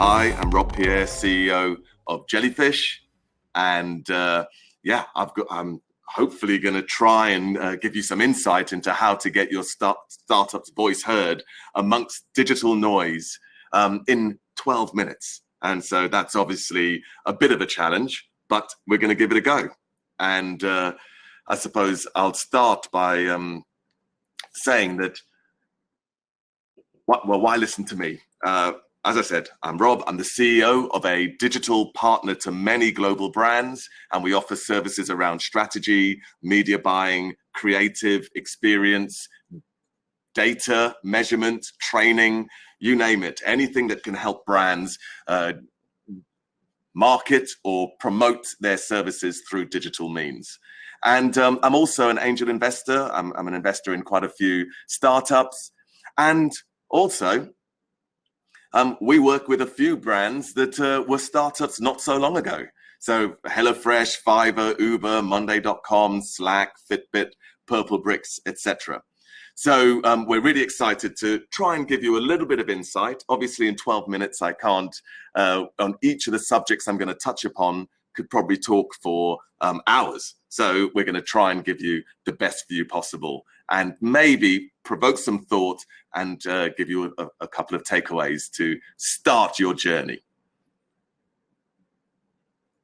Hi, I'm Pierre, CEO of Jellyfish, and yeah, I'm hopefully going to try and give you some insight into how to get your startup's voice heard amongst digital noise in 12 minutes. And so that's obviously a bit of a challenge, but we're going to give it a go. And I suppose I'll start by saying that, why listen to me? As I said, I'm Rob. I'm the CEO of a digital partner to many global brands, and we offer services around strategy, media buying, creative experience, data, measurement, training, you name it. Anything that can help brands market or promote their services through digital means. And I'm also an angel investor. I'm an investor in quite a few startups. And also, we work with a few brands that were startups not so long ago. So HelloFresh, Fiverr, Uber, Monday.com, Slack, Fitbit, Purple Bricks, etc. So we're really excited to try and give you a little bit of insight. Obviously, in 12 minutes, I can't, on each of the subjects I'm going to touch upon, could probably talk for hours. So we're going to try and give you the best view possible and maybe provoke some thought and give you a couple of takeaways to start your journey.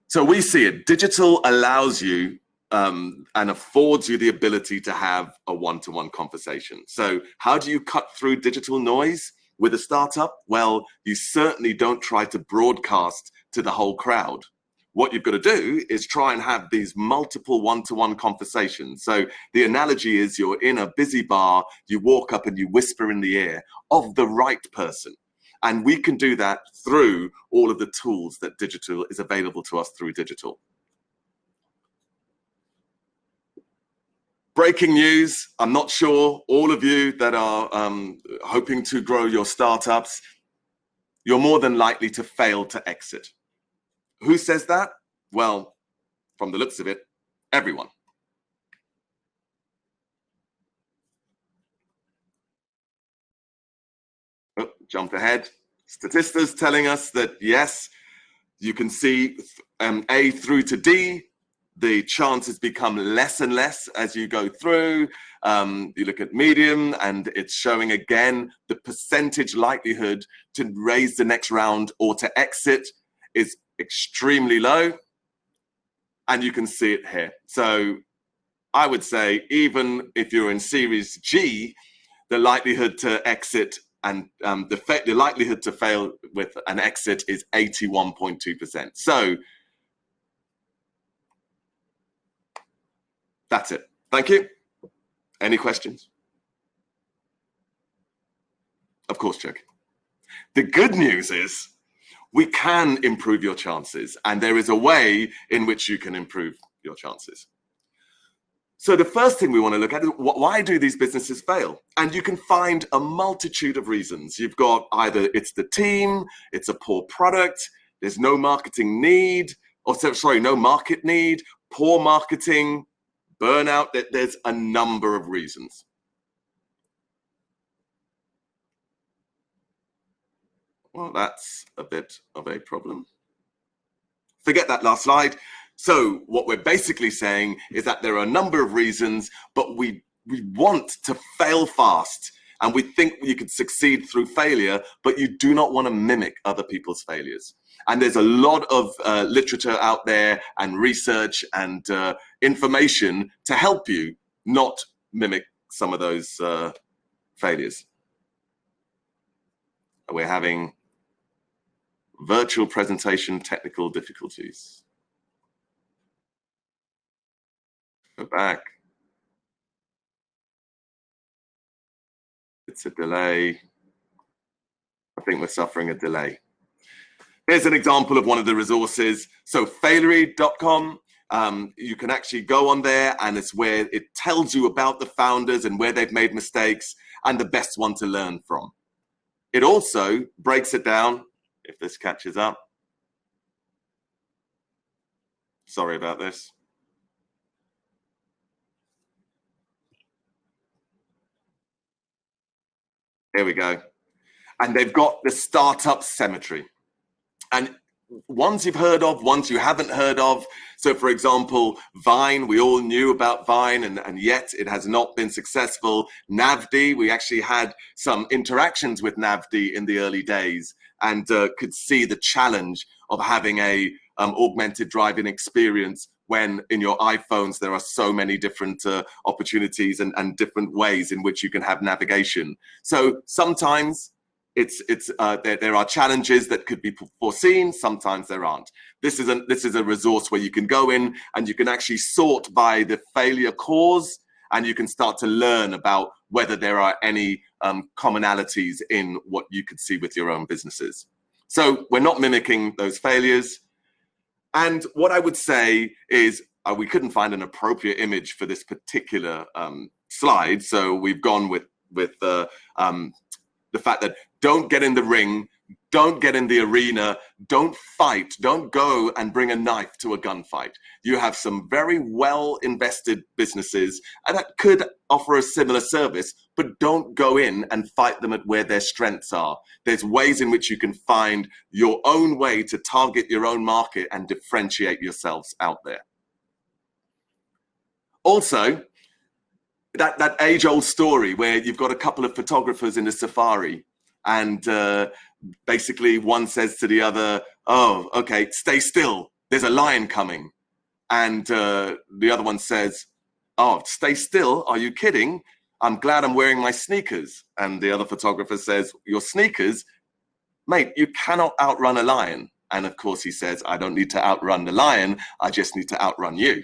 So we see it. Digital allows you and affords you the ability to have a one-to-one conversation. So how do you cut through digital noise with a startup? Well, you certainly don't try to broadcast to the whole crowd. What you've got to do is try and have these multiple one-to-one conversations. So the analogy is you're in a busy bar, you walk up and you whisper in the ear of the right person. And we can do that through all of the tools that digital is available to us through digital. Breaking news, I'm not sure all of you that are hoping to grow your startups, you're more than likely to fail to exit. Who says that? Well, from the looks of it, everyone. Oh, jumped ahead. Statistics telling us that yes, you can see A through to D, the chances become less and less as you go through. You look at medium and it's showing again the percentage likelihood to raise the next round or to exit is extremely low, and you can see it here. So I would say even if you're in Series G, the likelihood to exit and the likelihood to fail with an exit is 81.2%. So that's it. Thank you. Any questions? Of course, Chuck. The good news is we can improve your chances, and there is a way in which you can improve your chances. So the first thing we want to look at is why do these businesses fail? And you can find a multitude of reasons. You've got either it's the team, it's a poor product, there's no marketing need, or sorry, no market need, poor marketing, burnout. There's a number of reasons. Well, that's a bit of a problem. Forget that last slide. So what we're basically saying is that there are a number of reasons, but we want to fail fast. And we think you could succeed through failure, but you do not want to mimic other people's failures. And there's a lot of literature out there and research and information to help you not mimic some of those failures. We're having virtual presentation technical difficulties. Go back. It's a delay. I think we're suffering a delay. Here's an example of one of the resources. So Failery.com, you can actually go on there and it's where it tells you about the founders and where they've made mistakes and the best one to learn from. It also breaks it down, if this catches up. Sorry about this. Here we go. And they've got the startup cemetery. And ones you've heard of, ones you haven't heard of. So for example, Vine, we all knew about Vine, and yet it has not been successful. Navdi, we actually had some interactions with Navdi in the early days, and could see the challenge of having a augmented driving experience when in your iPhones there are so many different opportunities and different ways in which you can have navigation. So sometimes there are challenges that could be foreseen. Sometimes there aren't. This is a resource where you can go in and you can actually sort by the failure cause, and you can start to learn about whether there are any commonalities in what you could see with your own businesses. So we're not mimicking those failures. And what I would say is we couldn't find an appropriate image for this particular slide, so we've gone with the fact that don't get in the ring, don't get in the arena, don't fight, don't go and bring a knife to a gunfight. You have some very well invested businesses and that could offer a similar service, but don't go in and fight them at where their strengths are. There's ways in which you can find your own way to target your own market and differentiate yourselves out there. Also, that age-old story where you've got a couple of photographers in a safari, and basically one says to the other, oh, okay, stay still, there's a lion coming. And the other one says, oh, stay still, are you kidding? I'm glad I'm wearing my sneakers. And the other photographer says, your sneakers? Mate, you cannot outrun a lion. And of course he says, I don't need to outrun the lion, I just need to outrun you.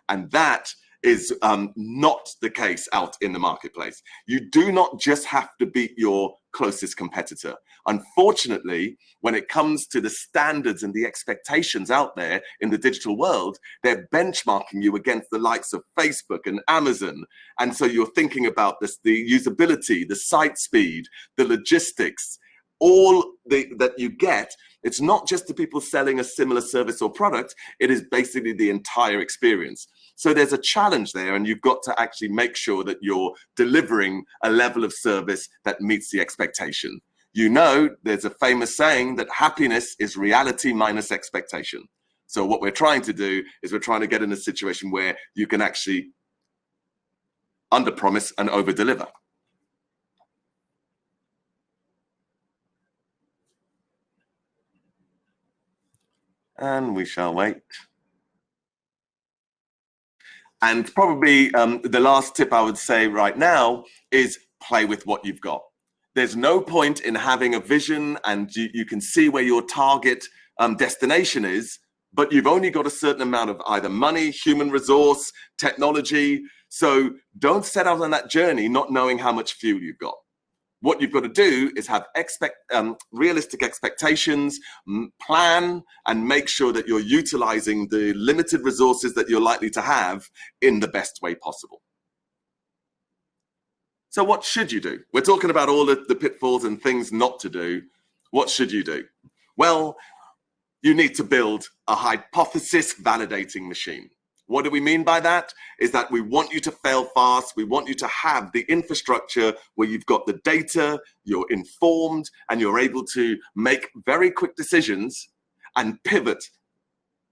And that is not the case out in the marketplace. You do not just have to beat your closest competitor. Unfortunately, when it comes to the standards and the expectations out there in the digital world, they're benchmarking you against the likes of Facebook and Amazon. And so you're thinking about this, the usability, the site speed, the logistics, all that you get. It's not just the people selling a similar service or product, it is basically the entire experience. So there's a challenge there, and you've got to actually make sure that you're delivering a level of service that meets the expectation. You know, there's a famous saying that happiness is reality minus expectation. So what we're trying to do is we're trying to get in a situation where you can actually under-promise and over-deliver. And we shall wait. And probably the last tip I would say right now is play with what you've got. There's no point in having a vision and you can see where your target destination is, but you've only got a certain amount of either money, human resource, technology. So don't set out on that journey not knowing how much fuel you've got. What you've got to do is have realistic expectations, plan, and make sure that you're utilizing the limited resources that you're likely to have in the best way possible. So what should you do? We're talking about all the pitfalls and things not to do. What should you do? Well, you need to build a hypothesis validating machine. What do we mean by that? Is that we want you to fail fast. We want you to have the infrastructure where you've got the data, you're informed, and you're able to make very quick decisions and pivot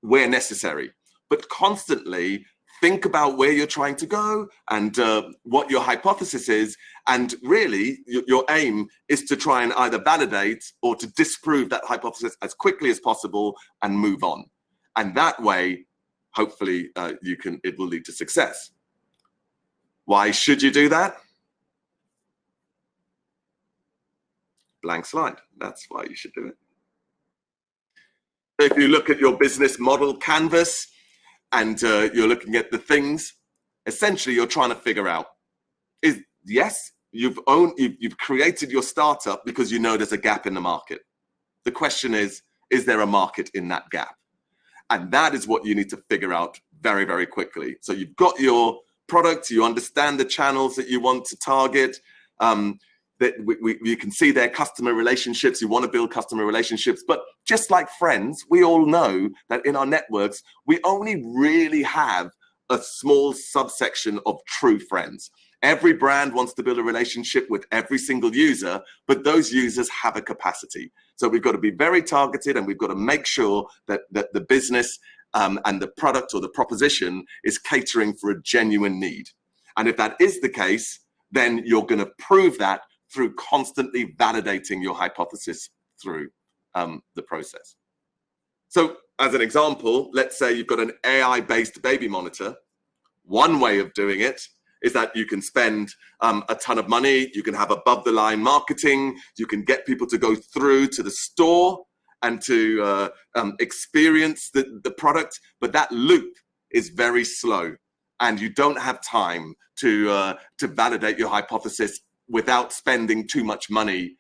where necessary. But constantly think about where you're trying to go and what your hypothesis is. And really, your aim is to try and either validate or to disprove that hypothesis as quickly as possible and move on. And that way, hopefully it will lead to success. Why should you do that? Blank slide. That's why you should do it. If you look at your business model canvas and you're looking at the things, essentially you're trying to figure out, yes, you've created your startup because you know there's a gap in the market. The question is there a market in that gap? And that is what you need to figure out very, very quickly. So you've got your product, you understand the channels that you want to target, that you can see their customer relationships, you want to build customer relationships. But just like friends, we all know that in our networks, we only really have a small subsection of true friends. Every brand wants to build a relationship with every single user, but those users have a capacity. So we've got to be very targeted, and we've got to make sure that the business and the product or the proposition is catering for a genuine need. And if that is the case, then you're going to prove that through constantly validating your hypothesis through the process. So as an example, let's say you've got an AI-based baby monitor. One way of doing it is that you can spend a ton of money, you can have above the line marketing, you can get people to go through to the store and to experience the product, but that loop is very slow, and you don't have time to validate your hypothesis without spending too much money.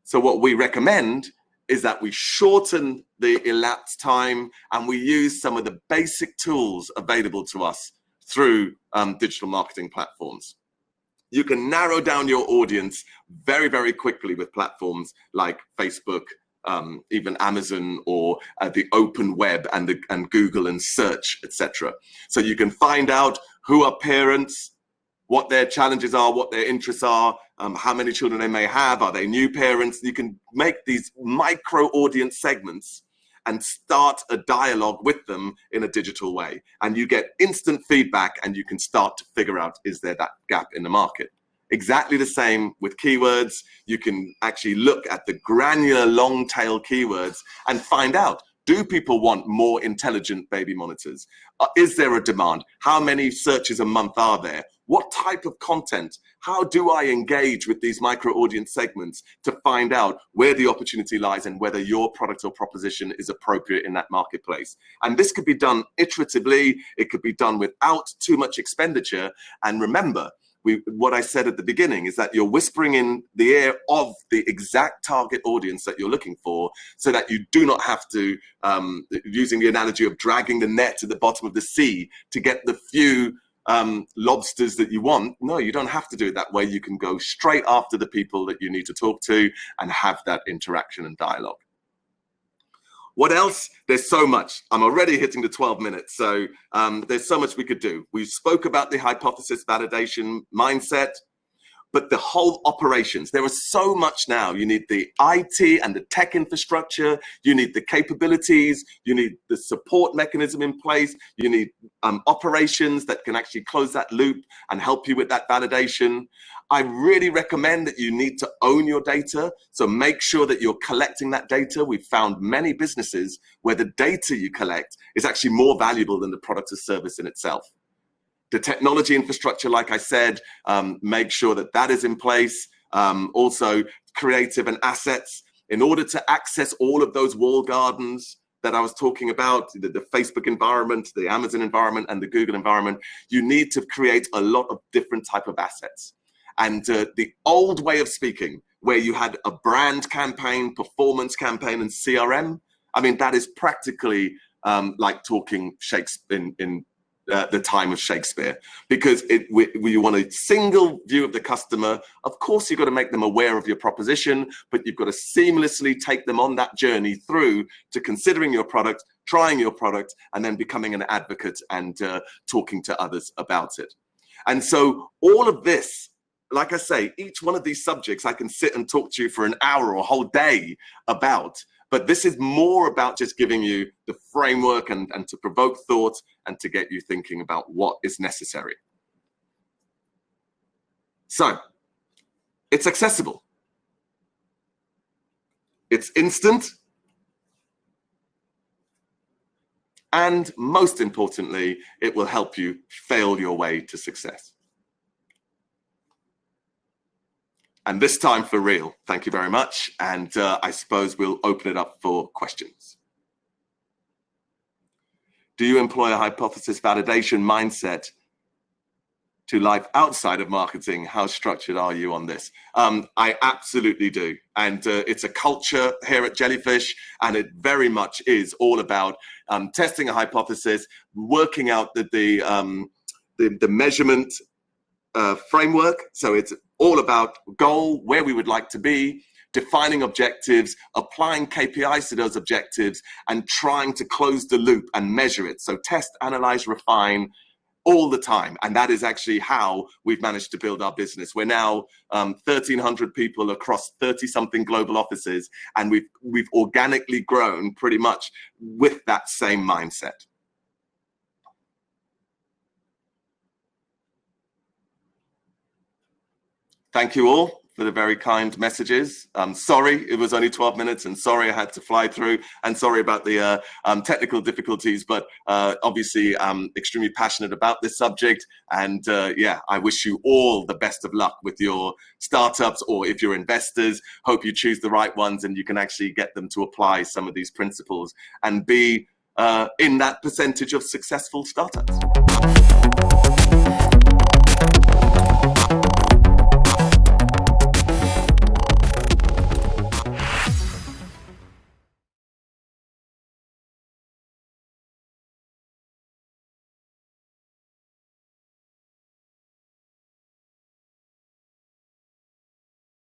So what we recommend is that we shorten the elapsed time, and we use some of the basic tools available to us through digital marketing platforms. You can narrow down your audience very, very quickly with platforms like Facebook, even Amazon, or the open web and Google and search, etc. So you can find out who are parents, what their challenges are, what their interests are, how many children they may have, are they new parents. You can make these micro audience segments and start a dialogue with them in a digital way. And you get instant feedback, and you can start to figure out, is there that gap in the market? Exactly the same with keywords. You can actually look at the granular long tail keywords and find out, do people want more intelligent baby monitors? Is there a demand? How many searches a month are there? What type of content? How do I engage with these micro audience segments to find out where the opportunity lies and whether your product or proposition is appropriate in that marketplace? And this could be done iteratively. It could be done without too much expenditure. And remember, what I said at the beginning is that you're whispering in the ear of the exact target audience that you're looking for, so that you do not have to, using the analogy of dragging the net to the bottom of the sea to get the few lobsters that you want. No, you don't have to do it that way. You can go straight after the people that you need to talk to and have that interaction and dialogue. What else? There's so much. I'm already hitting the 12 minutes. So there's so much we could do. We spoke about the hypothesis validation mindset, but the whole operations, there is so much now. You need the IT and the tech infrastructure. You need the capabilities. You need the support mechanism in place. You need operations that can actually close that loop and help you with that validation. I really recommend that you need to own your data. So make sure that you're collecting that data. We've found many businesses where the data you collect is actually more valuable than the product or service in itself. The technology infrastructure, like I said, make sure that that is in place. Also, creative and assets in order to access all of those wall gardens that I was talking about, the Facebook environment, the Amazon environment, and the Google environment. You need to create a lot of different type of assets. And the old way of speaking, where you had a brand campaign, performance campaign, and CRM, I mean, that is practically like talking Shakespeare in the time of Shakespeare, because we want a single view of the customer. Of course, you've got to make them aware of your proposition, but you've got to seamlessly take them on that journey through to considering your product, trying your product, and then becoming an advocate and talking to others about it. And so all of this, like I say, each one of these subjects I can sit and talk to you for an hour or a whole day about. But this is more about just giving you the framework and to provoke thought and to get you thinking about what is necessary. So it's accessible. It's instant. And most importantly, it will help you fail your way to success. And this time for real. Thank you very much. And I suppose we'll open it up for questions. Do you employ a hypothesis validation mindset to life outside of marketing? How structured are you on this? I absolutely do. And it's a culture here at Jellyfish, and it very much is all about testing a hypothesis, working out the measurement framework. So it's all about goal, where we would like to be, defining objectives, applying KPIs to those objectives, and trying to close the loop and measure it. So test, analyze, refine, all the time. And that is actually how we've managed to build our business. We're now 1,300 people across 30-something global offices, and we've organically grown pretty much with that same mindset. Thank you all for the very kind messages. Sorry it was only 12 minutes, and sorry I had to fly through, and sorry about the technical difficulties, but obviously I'm extremely passionate about this subject. And yeah, I wish you all the best of luck with your startups, or if you're investors, hope you choose the right ones and you can actually get them to apply some of these principles and be in that percentage of successful startups.